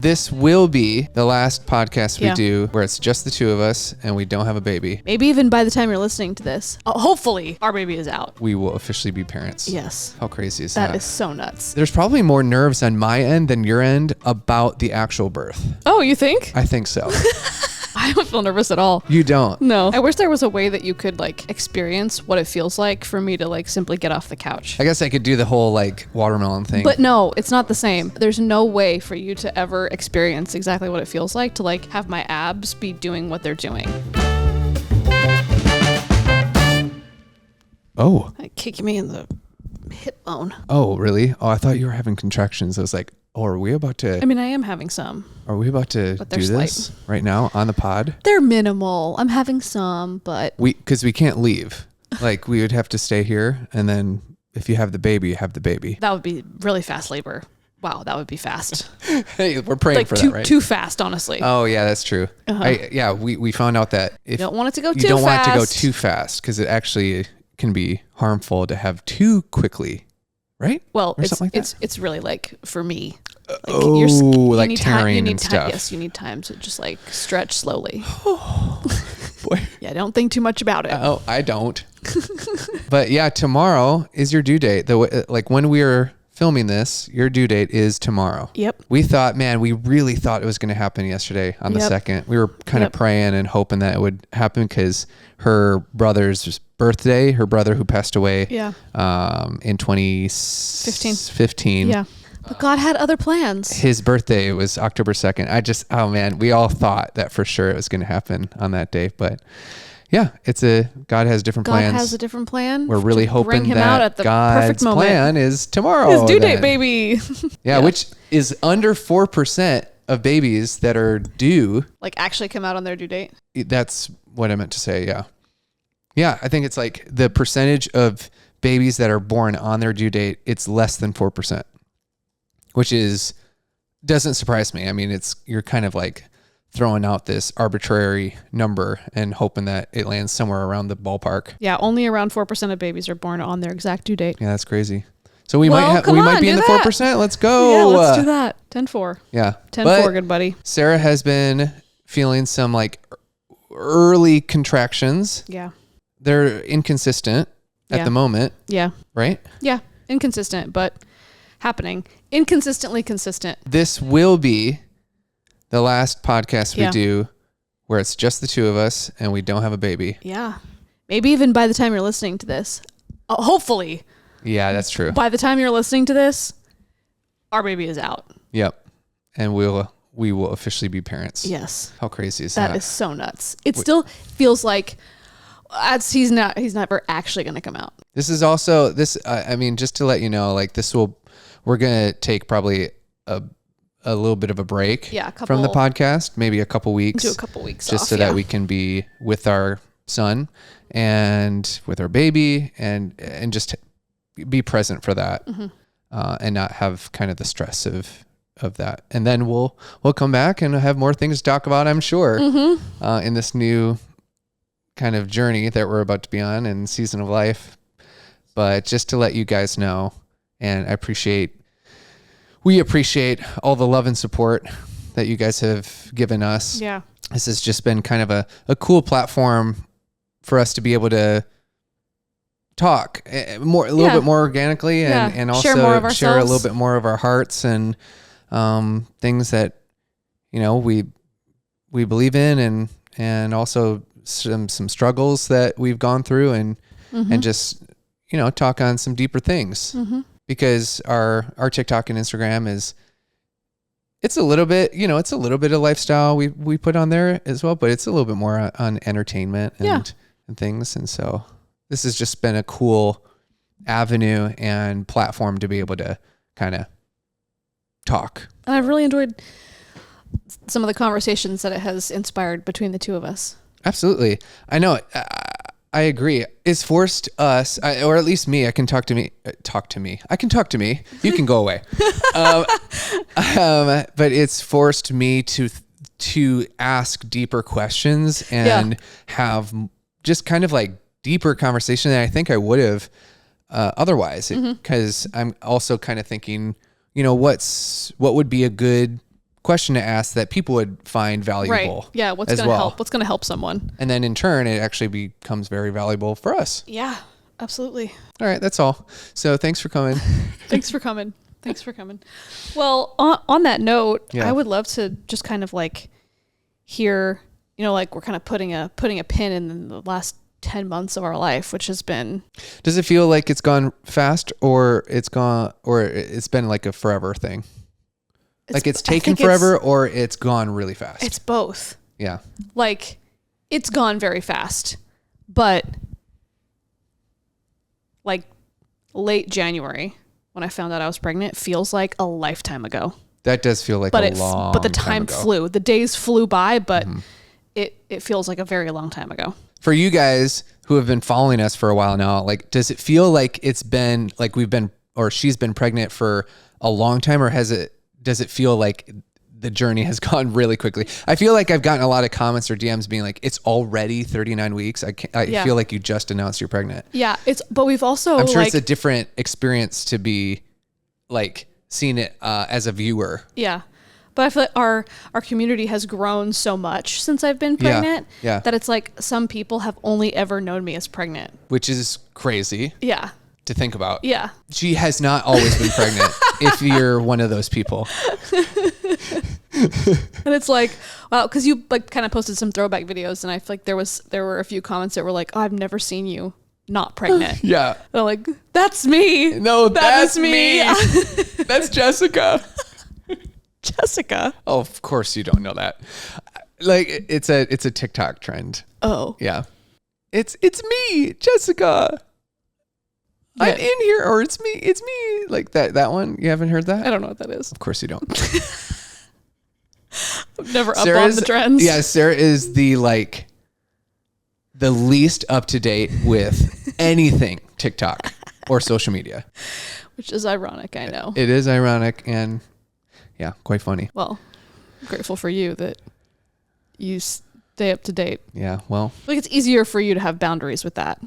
This will be the last podcast we do where it's just the two of us and we don't have a baby. Maybe even by the time you're listening to this, hopefully our baby is out. We will officially be parents. Yes. How crazy is that? That is so nuts. There's probably more nerves on my end than your end about the actual birth. Oh, you think? I think so. I don't feel nervous at all. You don't? No. I wish there was a way that you could experience what it feels like for me to simply get off the couch. I guess I could do the whole watermelon thing. But no, it's not the same. There's no way for you to ever experience exactly what it feels like to have my abs be doing what they're doing. Oh. Kick me in the hip bone. Oh, really? Oh, I thought you were having contractions. I was like, oh, are we about to... I mean, I am having some. Are we about to do this right now on the pod? They're minimal. I'm having some, but... Because we can't leave. We would have to stay here, and then if you have the baby, you have the baby. That would be really fast labor. Wow, that would be fast. Hey, we're praying for that, right? Too fast, honestly. Oh, yeah, that's true. Uh-huh. We found out that if you don't want it to go too fast. You don't want it to go too fast, because it actually can be harmful to have too quickly. Right? Well, it's really for me. Tearing and stuff. Yes, you need time to just stretch slowly. Boy. Yeah, don't think too much about it. Oh, I don't. But yeah, tomorrow is your due date. When we're filming this, your due date is tomorrow. Yep. We really thought it was going to happen yesterday on the 2nd. We were kind of praying and hoping that it would happen because her brother's birthday, her brother who passed away in 2015. Yeah. But God had other plans. His birthday was October 2nd. We all thought that for sure it was going to happen on that day. But yeah, God has different plans. God has a different plan. We're really hoping bring him that out at the perfect God's moment. plan is tomorrow. His due date, baby. Yeah, which is under 4% of babies that are due. Actually come out on their due date? That's what I meant to say, yeah. Yeah, I think it's the percentage of babies that are born on their due date, it's less than 4%, which doesn't surprise me. I mean, you're kind of throwing out this arbitrary number and hoping that it lands somewhere around the ballpark. Yeah, only around 4% of babies are born on their exact due date. Yeah, that's crazy. So we might be in the 4%. Let's go. Yeah, let's do that. 10-4. Yeah. 10-4, good buddy. Sarah has been feeling some early contractions. Yeah. They're inconsistent at the moment. Yeah. Right? Yeah. Inconsistent, but happening. Inconsistently consistent. This will be the last podcast we do where it's just the two of us and we don't have a baby. Yeah. Maybe even by the time you're listening to this. Hopefully. Yeah, that's true. By the time you're listening to this, our baby is out. Yep. And we will officially be parents. Yes. How crazy is that? That is so nuts. It still feels like he's never actually going to come out. This is also just to let you know, we're going to take probably a little bit of a break from the podcast, maybe a couple weeks. Do a couple weeks just off, so that we can be with our son and with our baby and just be present for that, and not have kind of the stress of that. And then we'll come back and have more things to talk about, I'm sure, in this new kind of journey that we're about to be on in season of life. But just to let you guys know, and we appreciate all the love and support that you guys have given us. Yeah. This has just been kind of a cool platform for us to be able to talk a little bit more organically and also share a little bit more of our hearts and things that, we believe in and also some struggles that we've gone through and just, talk on some deeper things. Because our TikTok and Instagram it's a little bit of lifestyle we put on there as well, but it's a little bit more on entertainment and things. And so this has just been a cool avenue and platform to be able to kind of talk. And I've really enjoyed some of the conversations that it has inspired between the two of us. Absolutely. I know. I agree. It's forced us, or at least me, I can talk to me. I can talk to me. You can go away. But it's forced me to ask deeper questions and have just kind of deeper conversation than I think I would have otherwise. Because I'm also kind of thinking, what would be a good question to ask that people would find valuable. Right. Yeah. What's going to help? What's going to help someone? And then in turn, it actually becomes very valuable for us. Yeah, absolutely. All right. That's all. So thanks for coming. Thanks for coming. Well, on that note, I would love to just kind of like hear, like we're kind of putting a pin in the last 10 months of our life, which has been. Does it feel like it's gone fast, or it's been like a forever thing? Like it's taken forever, or it's gone really fast? It's both. Yeah. Like it's gone very fast, but like late January when I found out I was pregnant feels like a lifetime ago. That does feel like a long time. But the time flew. The days flew by, but it feels like a very long time ago. For you guys who have been following us for a while now, like, does it feel like it's been like she's been pregnant for a long time, or does it feel like the journey has gone really quickly? I feel like I've gotten a lot of comments or DMs being like, it's already 39 weeks. I feel like you just announced you're pregnant. Yeah. But we've also, I'm sure it's a different experience to be like seeing it as a viewer. Yeah. But I feel like our community has grown so much since I've been pregnant that it's like some people have only ever known me as pregnant. Which is crazy. Yeah. To think about. Yeah. She has not always been pregnant if you're one of those people. And it's like, wow, because you like kind of posted some throwback videos, and I feel like there were a few comments that were like, oh, I've never seen you not pregnant. Yeah. And I'm like, that's me. No, that's me. That's Jessica. Jessica. Oh, of course you don't know that. Like it's a TikTok trend. Oh. Yeah. It's me, Jessica. Yeah. I'm in here, or it's me. Like that one. You haven't heard that? I don't know what that is. Of course you don't. I'm never up on the trends. Yeah, Sarah is the least up to date with anything TikTok or social media. Which is ironic, I know. It is ironic and yeah, quite funny. Well, I'm grateful for you that you stay up to date. Yeah, well. Like it's easier for you to have boundaries with that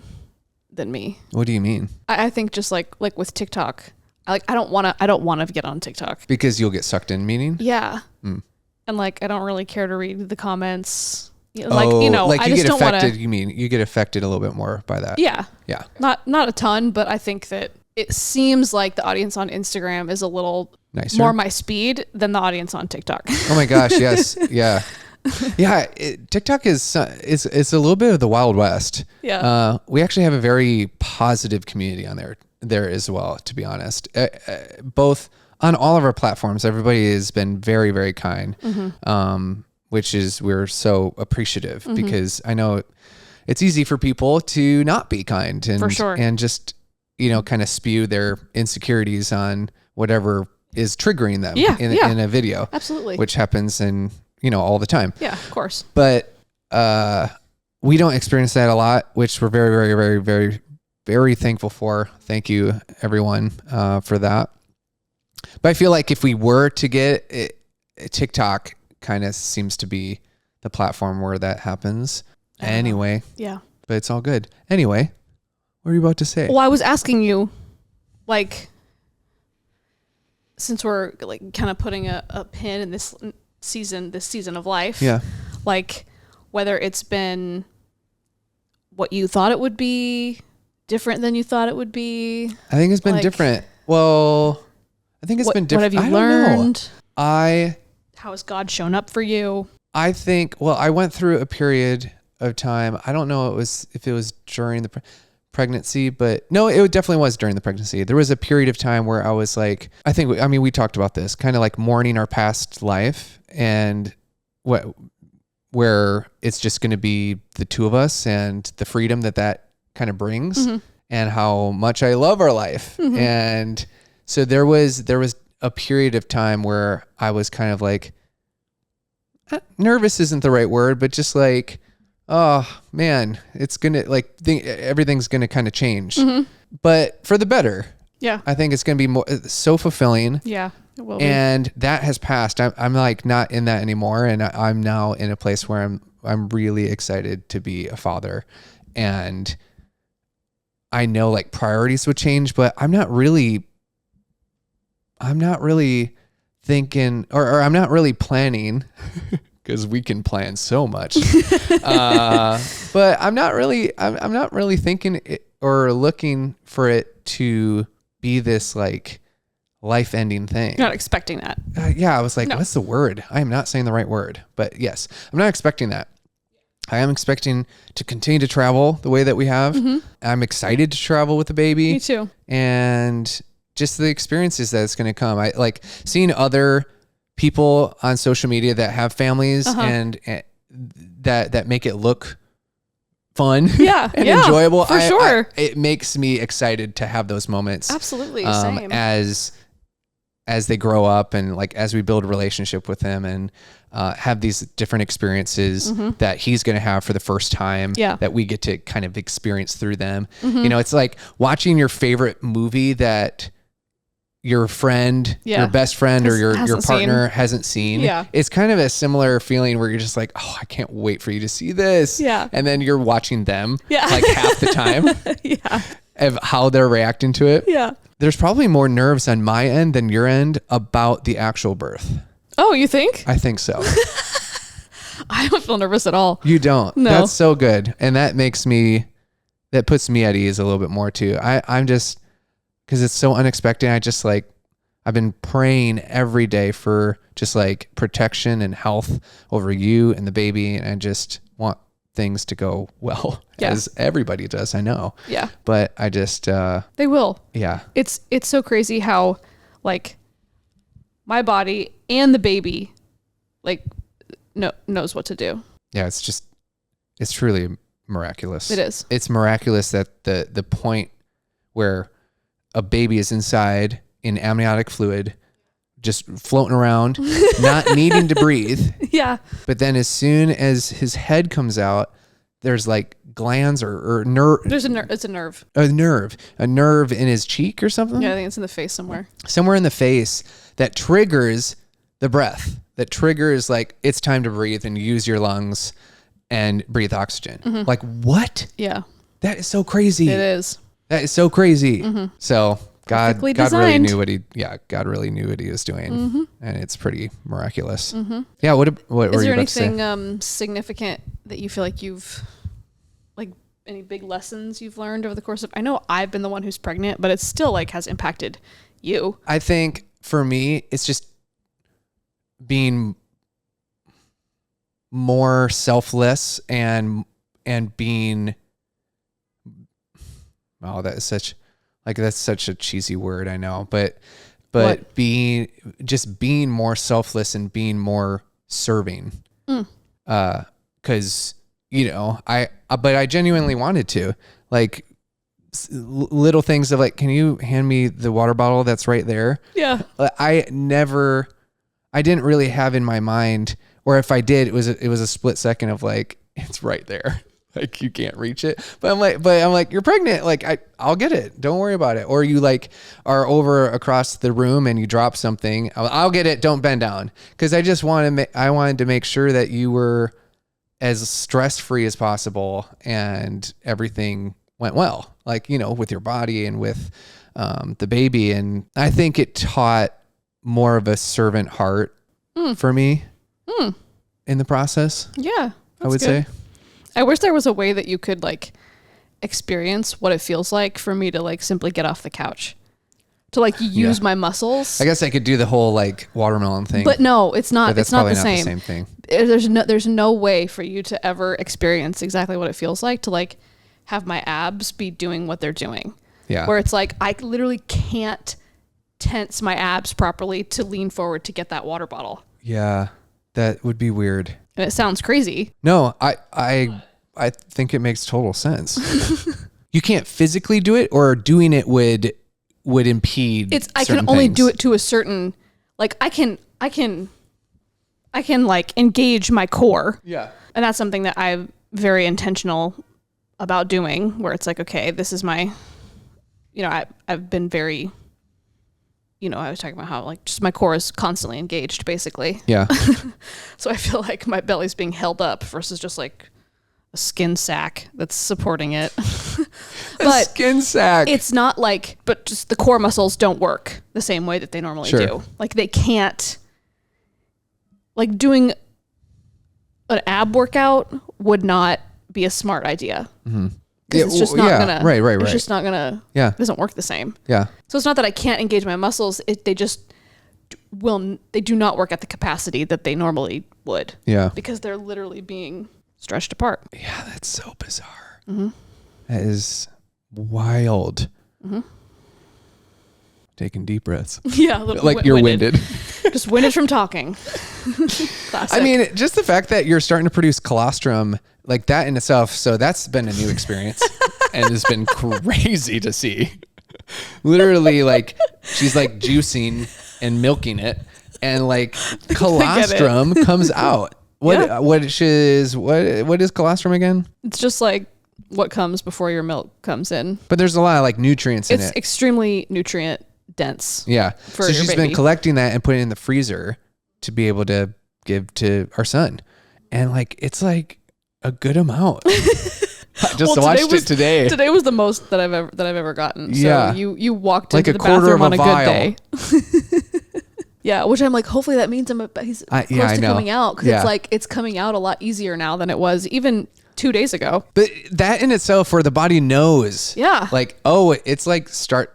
than me. What do you mean? I think just like with TikTok, I don't want to get on TikTok because you'll get sucked in. Meaning? Yeah. And like I don't really care to read the comments. I just get don't want to. You mean you get affected a little bit more by that? Yeah. Yeah. Not a ton, but I think that it seems like the audience on Instagram is a little nicer, more my speed than the audience on TikTok. Oh my gosh, yes. Yeah. Yeah, TikTok is it's a little bit of the Wild West. Yeah. We actually have a very positive community on there as well, to be honest. Both on all of our platforms, everybody has been very, very kind, which is we're so appreciative because I know it's easy for people to not be kind and, for sure. And just, kind of spew their insecurities on whatever is triggering them in a video. Absolutely. Which happens all the time. Yeah, of course. But we don't experience that a lot, which we're very, very, very, very, very thankful for. Thank you, everyone, for that. But I feel like if we were to get it, TikTok kind of seems to be the platform where that happens. Anyway. Yeah. But it's all good. Anyway, what are you about to say? Well, I was asking you, since we're kind of putting a pin in this season of life. Yeah. Whether it's been what you thought it would be, different than you thought it would be. I think it's been different. Well, I think it's been different. What have you learned? How has God shown up for you? I think, I went through a period of time. I don't know if it was during the pregnancy, but no, it definitely was during the pregnancy. There was a period of time where I was like, we talked about this, kind of like mourning our past life and where it's just going to be the two of us and the freedom that kind of brings and how much I love our life. And so there was a period of time where I was kind of like, nervous isn't the right word, but just like, oh man, it's going to everything's going to kind of change, but for the better. Yeah. I think it's going to be so fulfilling. Yeah. It will be. And that has passed. I'm like not in that anymore. And I'm now in a place where I'm really excited to be a father. And I know priorities would change, but I'm not really thinking, or I'm not really planning because we can plan so much. But I'm not really thinking it, or looking for it to be this like life-ending thing. You're not expecting that. Yeah, I was like, what's the word? I am not saying the right word, but yes, I'm not expecting that. I am expecting to continue to travel the way that we have. Mm-hmm. I'm excited to travel with the baby. Me too. And just the experiences that it's going to come. I like seeing other people on social media that have families and that make it look fun and enjoyable. For sure. It makes me excited to have those moments. Absolutely. Same. As they grow up and like, as we build a relationship with them and have these different experiences that he's going to have for the first time that we get to kind of experience through them. You know, it's like watching your favorite movie that your friend, your best friend or your partner hasn't seen. Yeah. It's kind of a similar feeling where you're just like, oh, I can't wait for you to see this. Yeah. And then you're watching them like half the time of how they're reacting to it. Yeah. There's probably more nerves on my end than your end about the actual birth. Oh, you think? I think so. I don't feel nervous at all. You don't? No. That's so good. And that puts me at ease a little bit more too. I'm just, because it's so unexpected. I've been praying every day for just like protection and health over you and the baby. And I just want things to go well, as everybody does, I know. Yeah. But I just, they will. Yeah. It's so crazy how like my body and the baby like knows what to do. Yeah. It's truly miraculous. It is. It's miraculous that the point where a baby is inside in amniotic fluid, just floating around, not needing to breathe. Yeah. But then as soon as his head comes out, there's like glands or nerve. There's a nerve. It's a nerve. A nerve in his cheek or something. Yeah, I think it's in the face somewhere. Somewhere in the face that triggers the breath. That triggers like it's time to breathe and use your lungs and breathe oxygen. Mm-hmm. Like what? Yeah. That is so crazy. It is. That is so crazy. Mm-hmm. So God really knew what he was doing, and it's pretty miraculous. Mm-hmm. Yeah. What is there anything significant that you feel like you've like any big lessons you've learned over the course of? I know I've been the one who's pregnant, but it still like has impacted you. I think for me, it's just being more selfless and being. Oh, that's such a cheesy word, I know, but being more selfless and being more serving. Cause you know, but I genuinely wanted to like little things of like, can you hand me the water bottle that's right there? Yeah. I didn't really have in my mind, or if I did, it was a split second of like, it's right there. Like you can't reach it, but I'm like, you're pregnant. Like I'll get it. Don't worry about it. Or you like are over across the room and you drop something. I'll get it. Don't bend down. Cause I wanted to make sure that you were as stress-free as possible and everything went well, like, you know, with your body and with, the baby. And I think it taught more of a servant heart for me in the process. Yeah. I would say. I wish there was a way that you could like experience what it feels like for me to like simply get off the couch, to like use my muscles. I guess I could do the whole like watermelon thing, but no, it's not. It's not the same. The same thing. There's no way for you to ever experience exactly what it feels like to like have my abs be doing what they're doing. Yeah. Where it's like I literally can't tense my abs properly to lean forward to get that water bottle. Yeah, that would be weird. And it sounds crazy. No, I think it makes total sense. You can't physically do it, or doing it would impede. I can only do it to a certain, like I can like engage my core. Yeah. And that's something that I'm very intentional about doing, where it's like, okay, this is my, you know, I've been very, you know, I was talking about how like just my core is constantly engaged basically. Yeah. So I feel like my belly's being held up versus just like skin sac that's supporting it. But skin sac. It's not like, but just the core muscles don't work the same way that they normally do. Like they can't, like doing an ab workout would not be a smart idea. Mm-hmm. It's just not gonna. Right. It's just not gonna. Yeah. It doesn't work the same. Yeah. So it's not that I can't engage my muscles. They just they do not work at the capacity that they normally would. Yeah. Because they're literally being stretched apart. Yeah, that's so bizarre. Mm-hmm. That is wild. Mm-hmm. Taking deep breaths. Yeah. Like you're winded. Just winded from talking. I mean, just the fact that you're starting to produce colostrum like that in itself. So that's been a new experience and it's been crazy to see. Literally, like she's like juicing and milking it and like colostrum comes out. What is colostrum again? It's just like what comes before your milk comes in. But there's a lot of like nutrients in it. It's extremely nutrient dense. Yeah. So she's been collecting that and putting it in the freezer to be able to give to our son. And like it's like a good amount. I just watched it today. Today was the most that I've ever gotten. So yeah. you walked into the bathroom on a good day. Yeah, which I'm like, hopefully that means he's close to coming out because it's coming out a lot easier now than it was even 2 days ago. But that in itself, where the body knows, like, oh, it's like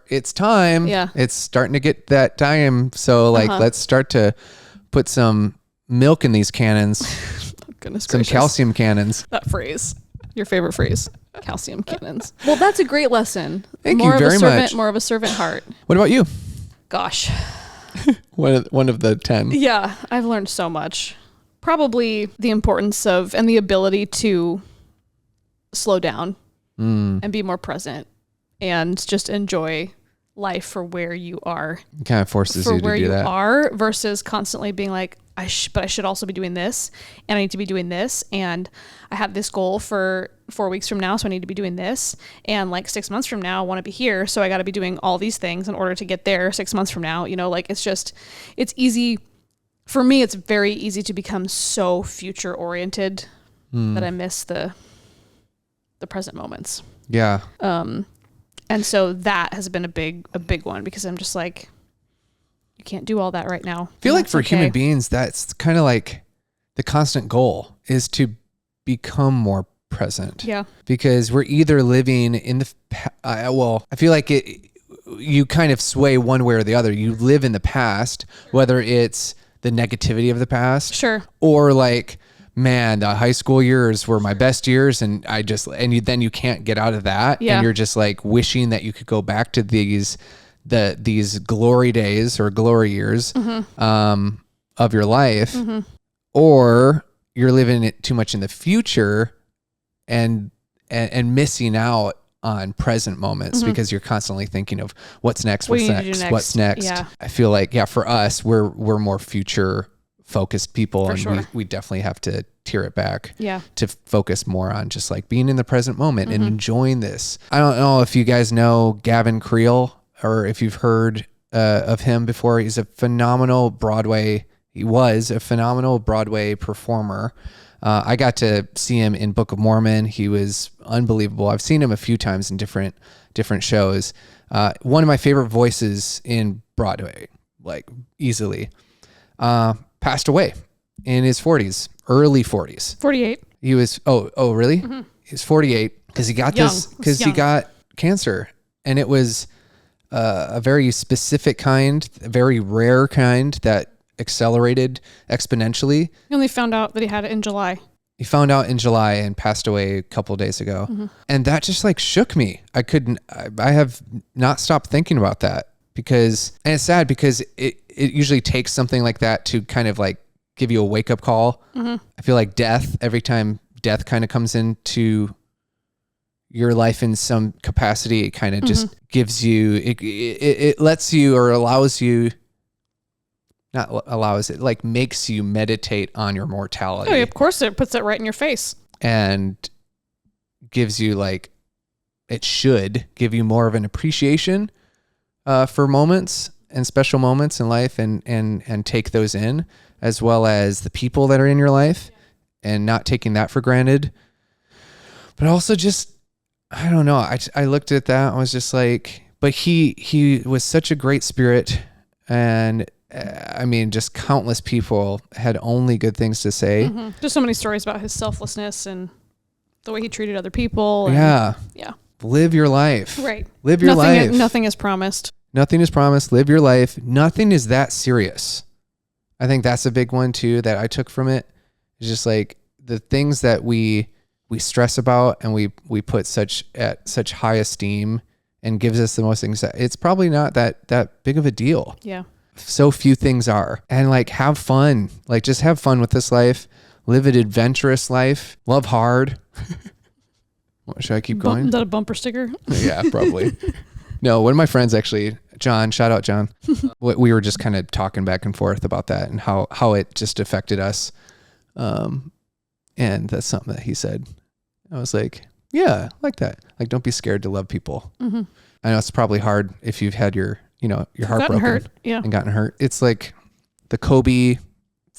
it's time. Yeah, it's starting to get that time. So like, let's start to put some milk in these cannons. Goodness some gracious. Calcium cannons. That phrase, your favorite phrase, calcium cannons. Well, that's a great lesson. Thank you very much. More of a servant heart. What about you? Gosh. One of the 10. Yeah, I've learned so much. Probably the importance of and the ability to slow down and be more present and just enjoy life for where you are. It kind of forces you to do that. For where you are versus constantly being like, but I should also be doing this and I need to be doing this. And I have this goal for 4 weeks from now. So I need to be doing this. And like 6 months from now, I want to be here. So I got to be doing all these things in order to get there 6 months from now. You know, like it's easy. For me, it's very easy to become so future oriented that I miss the present moments. Yeah. And so that has been a big one because I'm just like, you can't do all that right now. I feel like for human beings, that's kind of like the constant goal is to become more present. Yeah. Because we're either living in the, I feel like you kind of sway one way or the other. You live in the past, whether it's the negativity of the past. Sure. Or like, man, the high school years were my best years. And then you can't get out of that. Yeah. And you're just like wishing that you could go back to these glory days or glory years of your life, or you're living it too much in the future and missing out on present moments because you're constantly thinking of what's next. What's next. Yeah. I feel like, for us, we're more future focused people for and sure. we definitely have to tear it back to focus more on just like being in the present moment and enjoying this. I don't know if you guys know Gavin Creel, or if you've heard of him before. He was a phenomenal Broadway performer. I got to see him in Book of Mormon. He was unbelievable. I've seen him a few times in different shows. One of my favorite voices in Broadway, like easily. Passed away in his 40s, early 40s. 48. He was, oh, really? Mm-hmm. He was 48 because he got he got cancer, and it was a very specific kind, a very rare kind that accelerated exponentially. He only found out that he had it in July. He found out in July and passed away a couple of days ago. And that just like shook me. I have not stopped thinking about that and it's sad because it usually takes something like that to kind of like give you a wake up call. I feel like every time death kind of comes into your life in some capacity, it kind of just gives you, it lets you or allows you, not allows it, like makes you meditate on your mortality. Oh, of course, it puts it right in your face. And gives you like, it should give you more of an appreciation for moments and special moments in life and take those in, as well as the people that are in your life and not taking that for granted. But also just, I don't know. I looked at that and was just like, but he was such a great spirit. And I mean, just countless people had only good things to say. Mm-hmm. Just so many stories about his selflessness and the way he treated other people. And, yeah. Live your life. Right. Live your life. Nothing is promised. Nothing is promised. Live your life. Nothing is that serious. I think that's a big one too that I took from it. It's just like the things that we stress about and we put such high esteem and gives us the most anxiety. It's probably not that big of a deal. Yeah. So few things are. And like, have fun. Like, just have fun with this life. Live an adventurous life. Love hard. Should I keep going? Is that a bumper sticker? Yeah, probably. No, one of my friends actually, John, shout out John. We were just kind of talking back and forth about that and how it just affected us. And that's something that he said. I was like, yeah, I like that. Like, don't be scared to love people. Mm-hmm. I know it's probably hard if you've had your heart broken and gotten hurt. It's like the Kobe,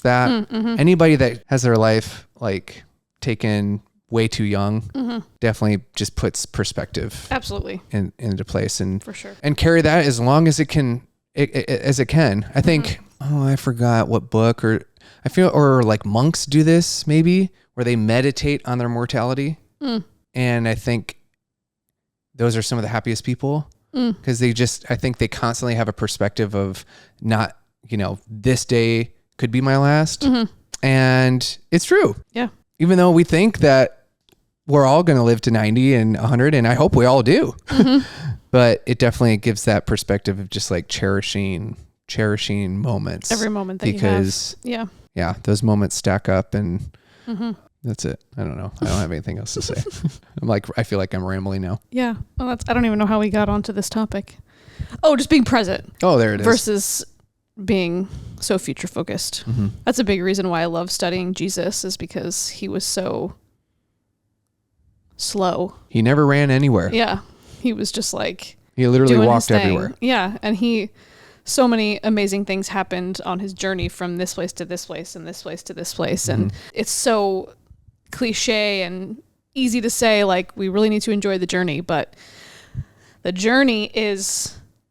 that anybody that has their life like taken way too young, definitely just puts perspective absolutely into place, and for sure, and carry that as long as it can. I think, I forgot what book, or I feel, or like monks do this maybe, where they meditate on their mortality. And I think those are some of the happiest people, because I think they constantly have a perspective of not, this day could be my last. And it's true. Yeah. Even though we think that we're all going to live to 90 and 100, and I hope we all do. But it definitely gives that perspective of just like cherishing moments. Every moment that you have. Yeah, those moments stack up, and that's it. I don't know. I don't have anything else to say. I feel like I'm rambling now. Yeah. Well, I don't even know how we got onto this topic. Oh, just being present. Oh, there it is. Versus being so future focused. That's a big reason why I love studying Jesus, is because he was so slow. He never ran anywhere. Yeah. He was just like, he literally walked everywhere. Yeah. And so many amazing things happened on his journey from this place to this place and this place to this place. And it's so cliche and easy to say, like, we really need to enjoy the journey, but the journey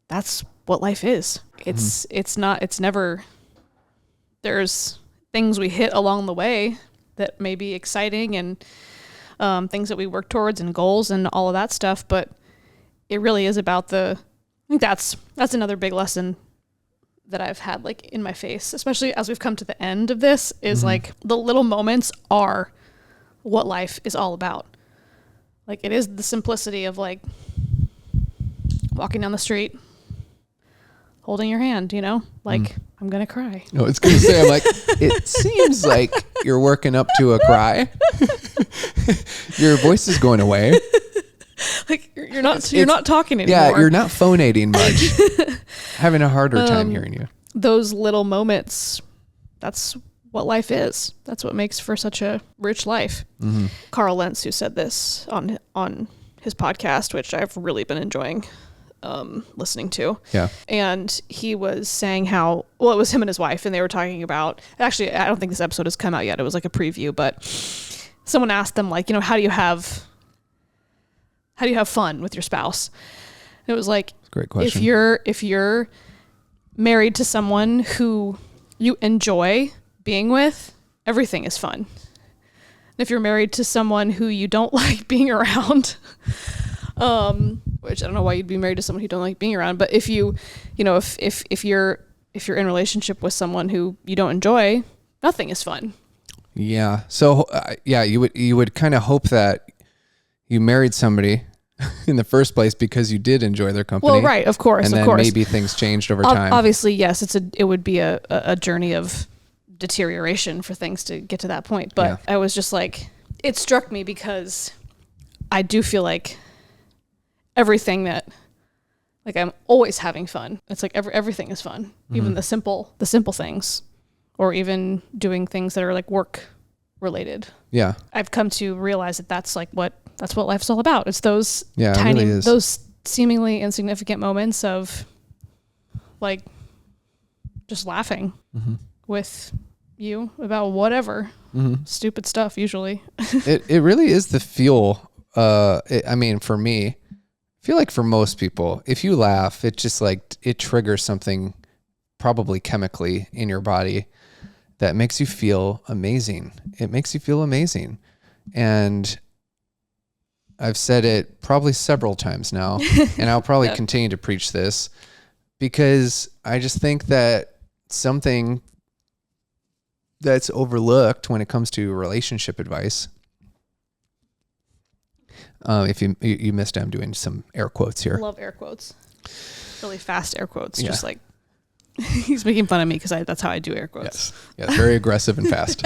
that's what life is. It's never, there's things we hit along the way that may be exciting, and things that we work towards, and goals and all of that stuff. But it really is about I think that's another big lesson that I've had like in my face, especially as we've come to the end of this, is like the little moments are what life is all about. Like, it is the simplicity of like walking down the street, holding your hand, like I'm going to cry. No, it's going to say, I'm like, it seems like you're working up to a cry. Your voice is going away. Like, you're not talking anymore. Yeah, you're not phonating much. Having a harder time hearing you. Those little moments, that's what life is. That's what makes for such a rich life. Carl Lentz, who said this on his podcast, which I've really been enjoying listening to. Yeah. And he was saying how, it was him and his wife, and they were talking about, actually, I don't think this episode has come out yet. It was like a preview, but someone asked them, like, how do you have fun with your spouse? And it was like, great question. If you're married to someone who you enjoy being with, everything is fun. And if you're married to someone who you don't like being around, which I don't know why you'd be married to someone who you don't like being around, but if you're in a relationship with someone who you don't enjoy, nothing is fun. Yeah. So you would kind of hope that you married somebody in the first place because you did enjoy their company. Well, right, of course, and then maybe things changed over time. Obviously, yes, it would be a journey of deterioration for things to get to that point. But I was just like, it struck me because I do feel like everything that, like, I'm always having fun. It's like everything is fun, even the simple things, or even doing things that are like work related. Yeah, I've come to realize that that's what life's all about. It's those tiny, really those seemingly insignificant moments of like just laughing with you about whatever stupid stuff. Usually, it really is the fuel for me, I feel like for most people, if you laugh, it just like, it triggers something probably chemically in your body that makes you feel amazing. It makes you feel amazing. And I've said it probably several times now, and I'll probably continue to preach this because I just think that something that's overlooked when it comes to relationship advice. If you missed, I'm doing some air quotes here. I love air quotes. Really fast air quotes. Yeah. Just like he's making fun of me because that's how I do air quotes. Yes, very aggressive and fast.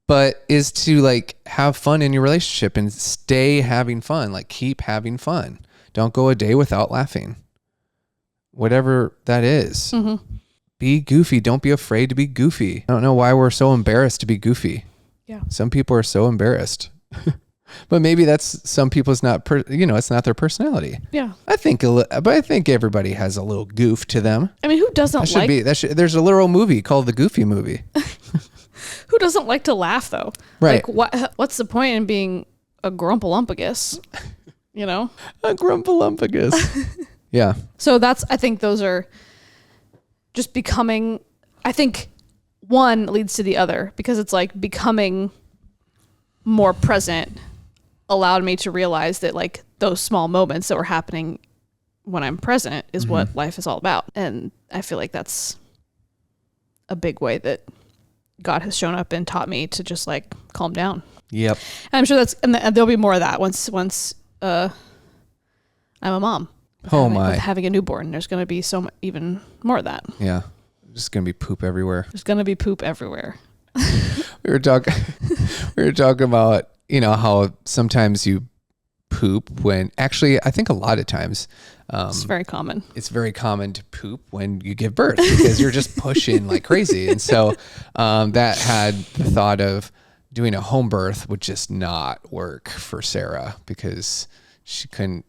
But is to like have fun in your relationship and stay having fun. Like keep having fun. Don't go a day without laughing. Whatever that is. Mm-hmm. Be goofy. Don't be afraid to be goofy. I don't know why we're so embarrassed to be goofy. Yeah. Some people are so embarrassed. But maybe that's some people's it's not their personality. Yeah. I think everybody has a little goof to them. I mean, who doesn't there's a literal movie called The Goofy Movie. Who doesn't like to laugh though? Right. Like what's the point in being a grumpalumpagus? You know? A grumpalumpagus. Yeah. So I think those are just becoming, I think one leads to the other because it's like becoming more present allowed me to realize that like those small moments that were happening when I'm present is mm-hmm. what life is all about. And I feel like that's a big way that God has shown up and taught me to just like calm down. Yep. And I'm sure and there'll be more of that once I'm a mom. With having a newborn, there's going to be even more of that. Yeah. Just going to be poop everywhere. There's going to be poop everywhere. We were talking about, how sometimes you poop when actually, I think a lot of times, it's very common. It's very common to poop when you give birth because you're just pushing like crazy. And so, that had the thought of doing a home birth would just not work for Sarah because she couldn't,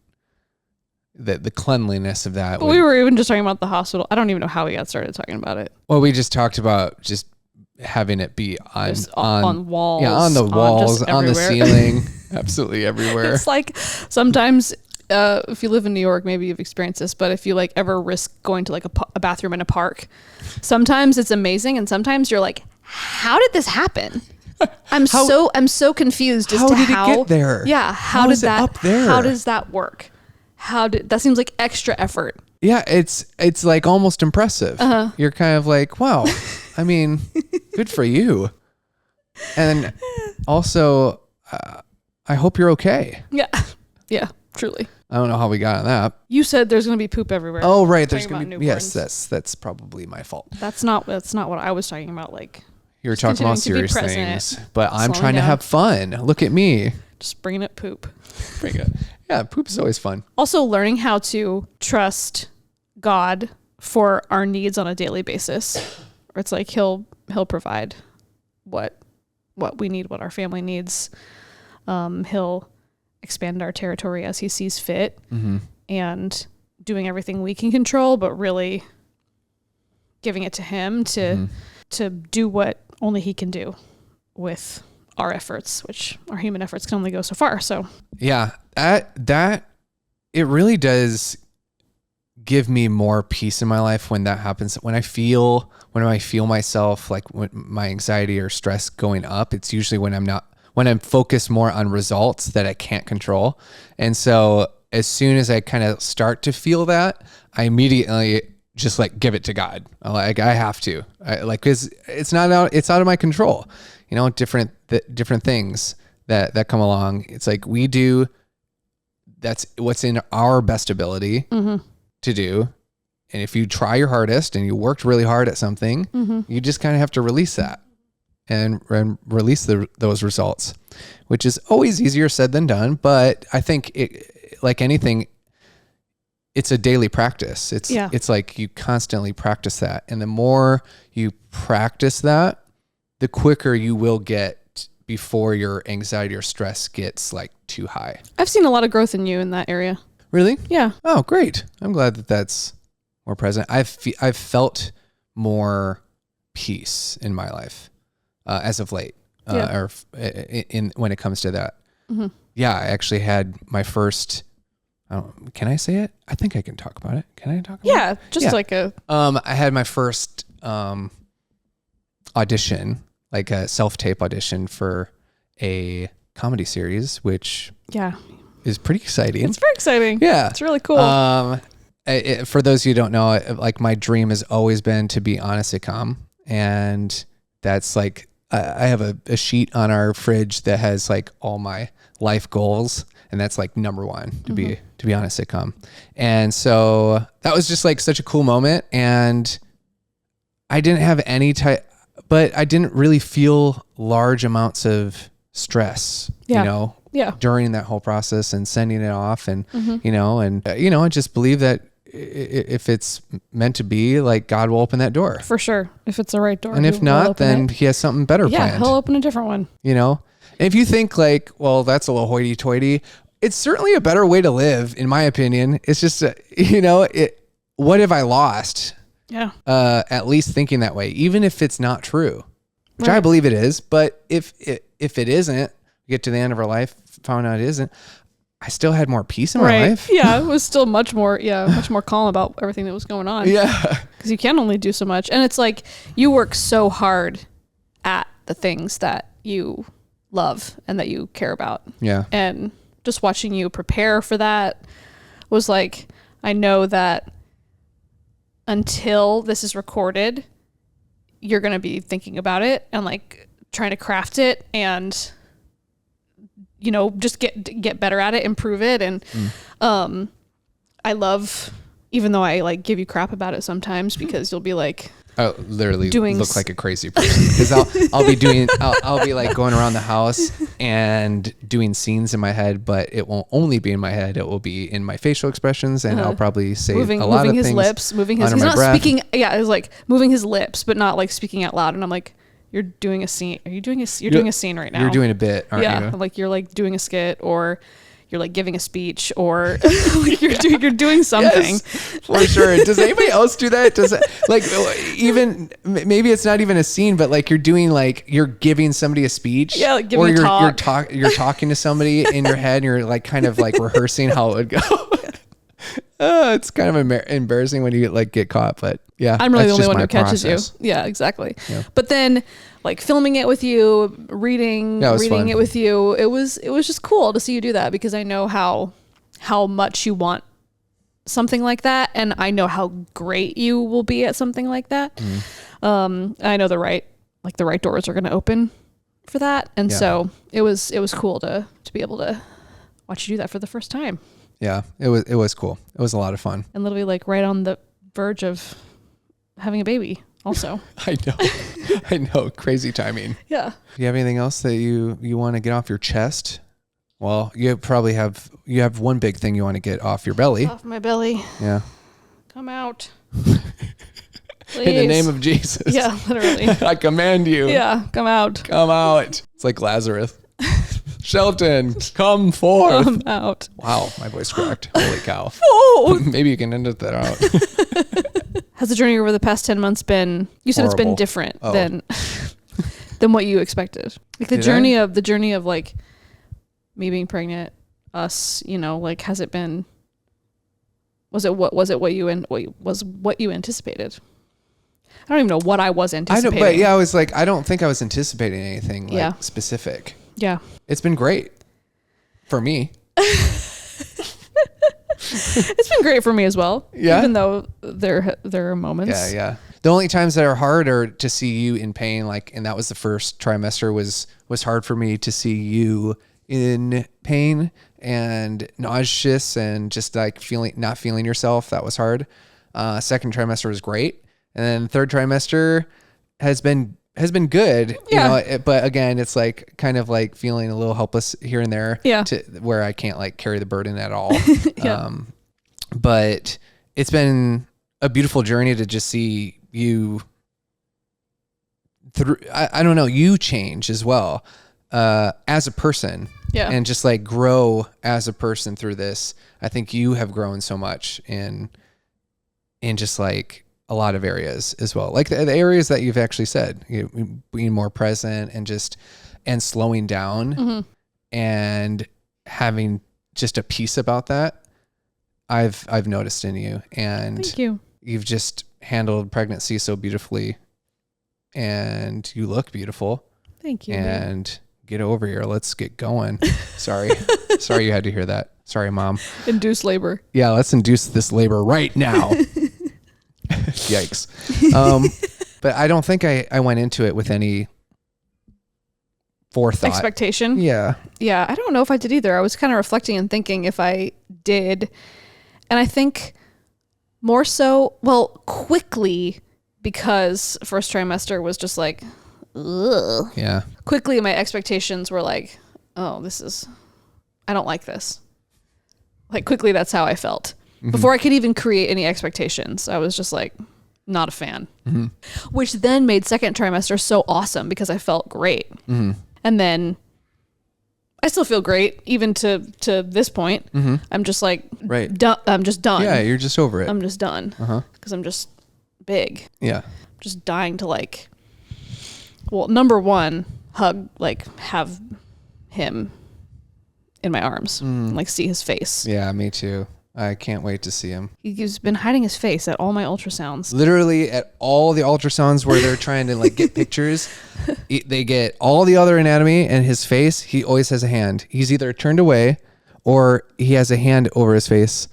the cleanliness of that. But we were even just talking about the hospital. I don't even know how we got started talking about it. Well, we just talked about just having it be on walls. Yeah, on the walls, on the ceiling, absolutely everywhere. It's like sometimes if you live in New York, maybe you've experienced this, but if you like ever risk going to like a bathroom in a park, sometimes it's amazing and sometimes you're like, how did this happen? I'm so confused as to how did it get there? Yeah, how did that up there? How does that work? That seems like extra effort. Yeah, it's like almost impressive. Uh-huh. You're kind of like, wow, I mean, good for you. And also, I hope you're okay. Yeah. Yeah, truly. I don't know how we got on that. You said there's going to be poop everywhere. Oh, right. There's going to be, yes, that's probably my fault. That's not what I was talking about. Like, you were talking about serious things, but I'm trying to have fun. Look at me. Just bringing up poop. Bring it. Yeah, poop is always fun. Also learning how to trust God for our needs on a daily basis. Or it's like he'll provide what we need, what our family needs. He'll expand our territory as he sees fit, mm-hmm. and doing everything we can control, but really giving it to him to do what only he can do with our efforts, which our human efforts can only go so far. So yeah, that it really does give me more peace in my life when that happens. When I feel myself like when my anxiety or stress going up, it's usually when I'm focused more on results that I can't control. And so as soon as I kind of start to feel that, I immediately just like give it to God. Like I have to, cause it's out of my control, different things that come along. It's like that's what's in our best ability mm-hmm. to do. And if you try your hardest and you worked really hard at something, mm-hmm. you just kind of have to release that and release those results, which is always easier said than done. But I think like anything, it's a daily practice. It's like you constantly practice that. And the more you practice that, the quicker you will get before your anxiety or stress gets like too high. I've seen a lot of growth in you in that area. Really? Yeah. Oh, great. I'm glad that's more present. I've felt more peace in my life as of late, or when it comes to that. Mm-hmm. yeah, I actually had my first, can I say it? I think I can talk about it. Can I talk about it? Like a... I had my first audition, like a self-tape audition for a comedy series, which is pretty exciting. It's very exciting. Yeah. It's really cool. For those of you who don't know, like my dream has always been to be on a sitcom, and that's like, I have a sheet on our fridge that has like all my life goals, and that's like number one, to be on a sitcom. And so that was just like such a cool moment, and I didn't have but I didn't really feel large amounts of stress, during that whole process and sending it off, and I just believe that if it's meant to be, like, God will open that door for sure. If it's the right door, and if not, then he has something better planned. He'll open a different one. And if you think like, well, that's a little hoity-toity, it's certainly a better way to live, in my opinion. It's just, what have I lost? Yeah. At least thinking that way, even if it's not true, which I believe it is. But if it isn't, we get to the end of our life, found out it isn't, I still had more peace in my life. Yeah, it was still much more calm about everything that was going on. Yeah. Because you can only do so much. And it's like, you work so hard at the things that you love and that you care about. Yeah. And just watching you prepare for that was like, I know that until this is recorded, you're going to be thinking about it and like trying to craft it and just get better at it, improve it. And I love, even though I like give you crap about it sometimes, because you'll be like, I literally look like a crazy person, because I'll be like going around the house and doing scenes in my head, but it won't only be in my head. It will be in my facial expressions, and I'll probably say a lot of things. He's not speaking. Yeah, it was like moving his lips, but not like speaking out loud. And I'm like, you're doing a scene. You're doing a scene right now. You're doing a bit, aren't you? Yeah, like you're like doing a skit, or you're like giving a speech, or like you're doing something. Yes, for sure. Does anybody else do that? Does it, like, even maybe it's not even a scene, but like you're giving somebody a speech. Yeah, like giving a talk. You're talking to somebody in your head, and you're like kind of like rehearsing how it would go. It's kind of embarrassing when you get caught, but yeah, I'm really the only one who catches you. Yeah, exactly. Yeah. But then, like, filming it with you, reading it with you, it was just cool to see you do that, because I know how much you want something like that, and I know how great you will be at something like that. I know the right doors are going to open for that, and so it was cool to be able to watch you do that for the first time. Yeah, it was cool. It was a lot of fun, and literally like right on the verge of having a baby also. I know. Crazy timing. Yeah. Do you have anything else that you want to get off your chest? Well, you probably have one big thing you want to get off your belly. Off my belly. Yeah. Come out. In the name of Jesus. Yeah, literally. I command you. Yeah, come out. Come out. It's like Lazarus. Shelton, come forth. Come out. Wow, my voice cracked. Holy cow. Oh. Maybe you can edit that out. Has the journey over the past 10 months been, you said horrible. It's been different than what you expected. Like the journey of like me being pregnant, us, like, has it been, was it what you anticipated? I don't even know what I was anticipating. I was like, I don't think I was anticipating anything specific. Yeah. It's been great for me. It's been great for me as well. Yeah. Even though there are moments. Yeah. The only times that are hard are to see you in pain, like, and that was the first trimester was hard for me to see you in pain and nauseous and just like not feeling yourself. That was hard. Second trimester was great. And then third trimester has been good, but again, it's like kind of like feeling a little helpless here and there, to where I can't like carry the burden at all. But it's been a beautiful journey to just see you through. I don't know, you change as well, as a person, and just like grow as a person through this. I think you have grown so much in just like a lot of areas as well, like the areas that you've actually said, being more present and slowing down, and having just a peace about that, I've noticed in you. And thank you. You've just handled pregnancy so beautifully, and you look beautiful. Thank you. And babe. Get over here. Let's get going. Sorry you had to hear that. Sorry, Mom. Induce labor. Yeah, let's induce this labor right now. Yikes. But I don't think I went into it with any forethought. Expectation? Yeah. Yeah, I don't know if I did either. I was kind of reflecting and thinking if I did. And I think more so, quickly, because first trimester was just like, ugh. Yeah. Quickly, my expectations were like, oh, I don't like this. Like, quickly, that's how I felt. Mm-hmm. Before I could even create any expectations, I was just like, not a fan. Mm-hmm. Which then made second trimester so awesome because I felt great. Mm-hmm. And then I still feel great, even to this point. Mm-hmm. I'm just like, right. I'm just done. Yeah, you're just over it. I'm just done. Because I'm just big. Yeah. I'm just dying to number one, have him in my arms, see his face. Yeah, me too. I can't wait to see him. He's been hiding his face at all my ultrasounds. Literally at all the ultrasounds where they're trying to get pictures, they get all the other anatomy, and his face, he always has a hand. He's either turned away or he has a hand over his face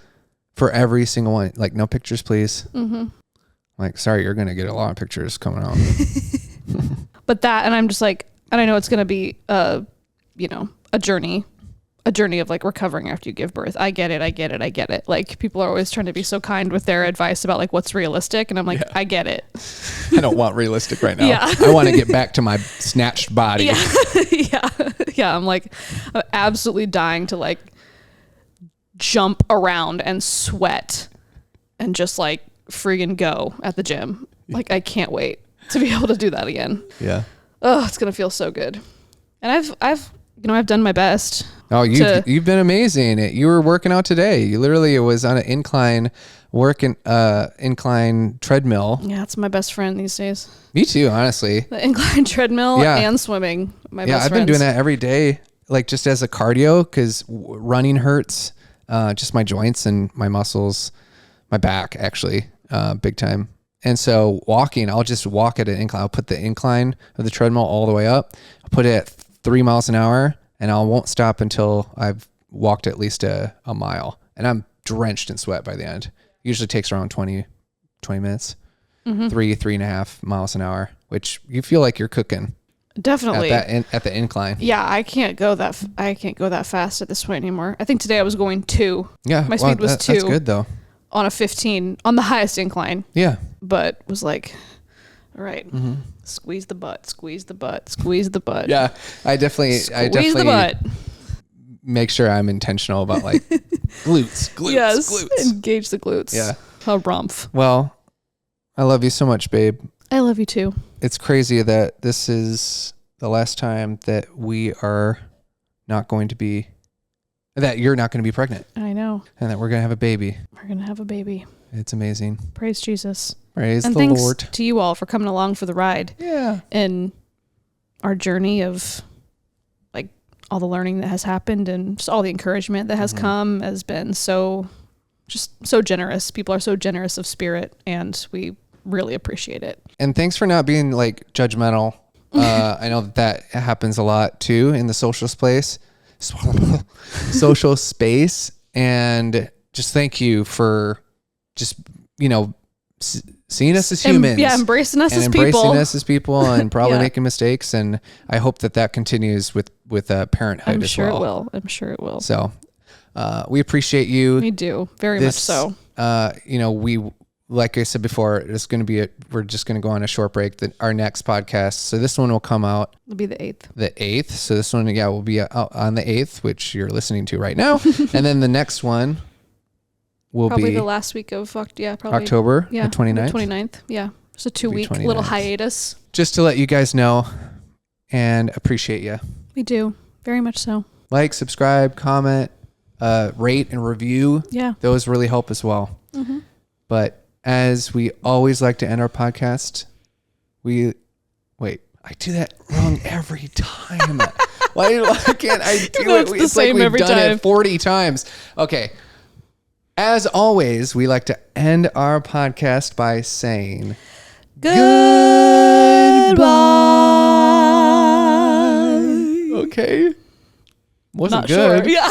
for every single one. Like, no pictures, please. Mm-hmm. Like, sorry, you're going to get a lot of pictures coming out. But that, and I'm just like, and I know it's going to be, a journey of recovering after you give birth. I get it. Like, people are always trying to be so kind with their advice about what's realistic. And I'm like, yeah. I get it. I don't want realistic right now. Yeah. I want to get back to my snatched body. Yeah. Yeah. I'm absolutely dying to jump around and sweat and just friggin' go at the gym. I can't wait to be able to do that again. Yeah. Oh, it's going to feel so good. And I've done my best. Oh, you've been amazing. You were working out today. You literally, it was on an incline treadmill. Yeah, it's my best friend these days. Me too, honestly. The incline treadmill and swimming. I've been doing that every day, just as a cardio, because running hurts, just my joints and my muscles, my back actually, big time. And so walking, I'll just walk at an incline. I'll put the incline of the treadmill all the way up. I'll put it at 3 miles an hour, and I won't stop until I've walked at least a mile. And I'm drenched in sweat by the end. Usually takes around 20 minutes, 3.5 miles an hour, which you feel like you're cooking. Definitely. At the incline. Yeah, I can't go that fast at this point anymore. I think today I was going 2. Yeah. My speed was 2. That's good though. On a 15, on the highest incline. Yeah. But was all right. Mm-hmm. Squeeze the butt. Yeah, I definitely the butt. Make sure I'm intentional about glutes. Yes, glutes. Engage the glutes. Yeah. A rumph. Well, I love you so much, babe. I love you too. It's crazy that this is the last time that we are not going to be, that you're not going to be pregnant. I know. And that we're going to have a baby. We're going to have a baby. It's amazing. Praise Jesus. Praise and the thanks Lord. To you all for coming along for the ride. Yeah. And our journey of all the learning that has happened and just all the encouragement that has come has been so generous. People are so generous of spirit, and we really appreciate it. And thanks for not being judgmental. I know that happens a lot too in the social space. And just thank you for just, seeing us as humans. Embracing us as people and probably making mistakes. And I hope that continues with parenthood as well. I'm sure it will. So we appreciate you. We do. Very much so. We, like I said before, we're just going to go on a short break. Our next podcast. So this one will come out. It'll be the 8th. The 8th. So this one, will be out on the 8th, which you're listening to right now. And then the next one will probably be the last week of probably October, the 29th. 29th. Yeah. It's a 2-week little hiatus. Just to let you guys know and appreciate you. We do. Very much so. Subscribe, comment, rate and review. Yeah. Those really help as well. Mm-hmm. But as we always like to end our podcast, I do that wrong every time. Why can't I do it? It's like we've done it 40 times. Okay. As always, we like to end our podcast by saying goodbye. Okay. Wasn't Not good. Sure. Yeah.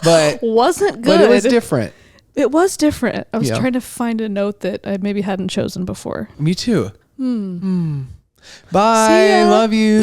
But wasn't good. But it was different. It was different. I was trying to find a note that I maybe hadn't chosen before. Me too. Bye. Love you.